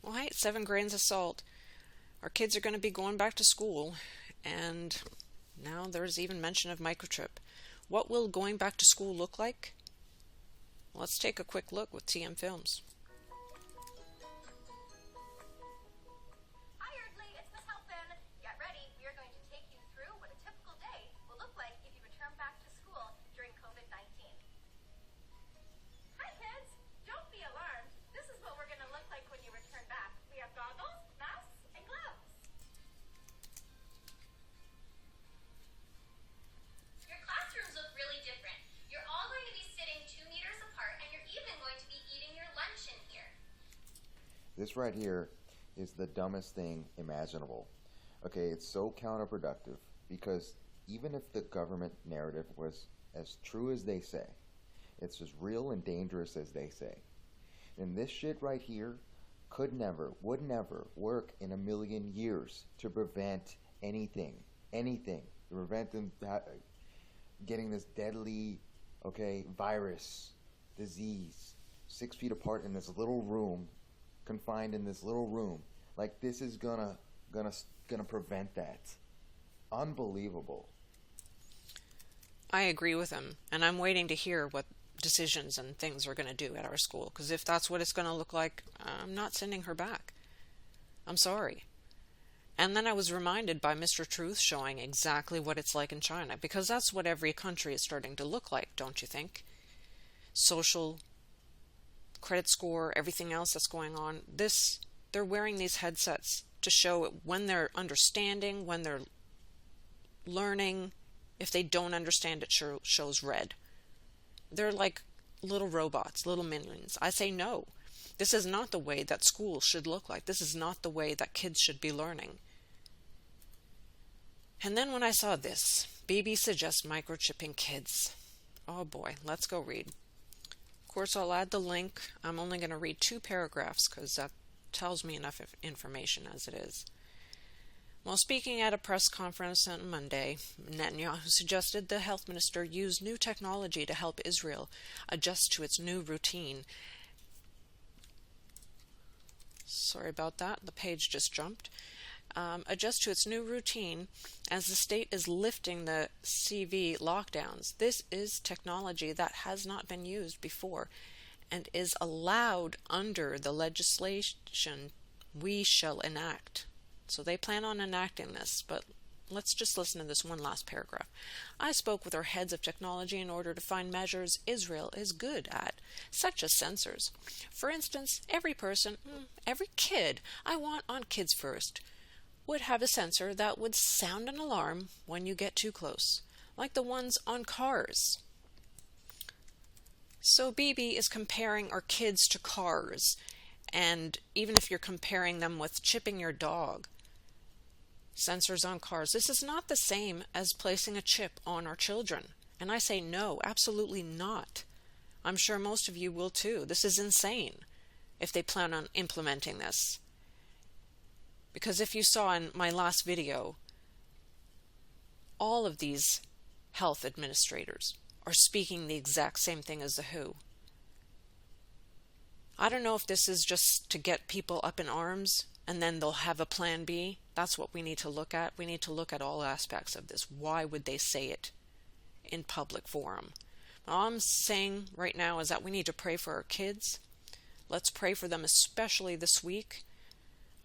Well, hey, 7 grains of salt. Our kids are going to be going back to school, and now there's even mention of microchip. What will going back to school look like? Let's take a quick look with TM Films. This right here is the dumbest thing imaginable. Okay, it's so counterproductive because even if the government narrative was as true as they say, it's as real and dangerous as they say, then this shit right here could never, would never work in a million years to prevent anything, to prevent them getting this deadly, virus, disease, 6 feet apart in this little room, confined in this little room. Like, this is gonna prevent that. Unbelievable. I agree with him, and I'm waiting to hear what decisions and things we're going to do at our school, because if that's what it's going to look like, I'm not sending her back. I'm sorry. And then I was reminded by Mr. Truth showing exactly what it's like in China, because that's what every country is starting to look like, don't you think? Social, credit score, everything else that's going on. They're wearing these headsets to show when they're understanding, when they're learning. If they don't understand, it shows red. They're like little robots, little minions. I say no. This is not the way that school should look like. This is not the way that kids should be learning. And then when I saw this, Bibi suggests microchipping kids. Oh boy, let's go read. Of course, I'll add the link. I'm only going to read 2 paragraphs because that tells me enough information as it is. While speaking at a press conference on Monday, Netanyahu suggested the health minister use new technology to help Israel adjust to its new routine. Sorry about that, the page just jumped. Adjust to its new routine as the state is lifting the CV lockdowns. This is technology that has not been used before and is allowed under the legislation we shall enact. So they plan on enacting this, but let's just listen to this one last paragraph. I spoke with our heads of technology in order to find measures Israel is good at, such as sensors. For instance, every person, every kid, I want on Kids First, would have a sensor that would sound an alarm when you get too close, like the ones on cars. So Bibi is comparing our kids to cars, and even if you're comparing them with chipping your dog, sensors on cars, this is not the same as placing a chip on our children. And I say no, absolutely not. I'm sure most of you will too. This is insane if they plan on implementing this. Because if you saw in my last video, all of these health administrators are speaking the exact same thing as the WHO. I don't know if this is just to get people up in arms and then they'll have a plan B. That's what we need to look at. We need to look at all aspects of this. Why would they say it in public forum? All I'm saying right now is that we need to pray for our kids. Let's pray for them, especially this week.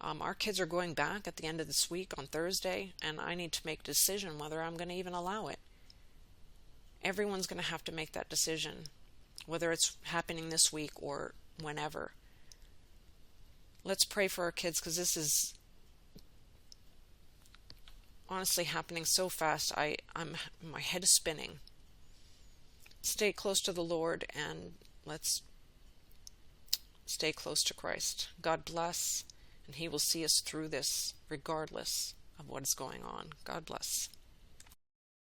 Our kids are going back at the end of this week on Thursday, and I need to make a decision whether I'm going to even allow it. Everyone's going to have to make that decision, whether it's happening this week or whenever. Let's pray for our kids, because this is honestly happening so fast. My head is spinning. Stay close to the Lord, and let's stay close to Christ. God bless. And He will see us through this regardless of what is going on. God bless.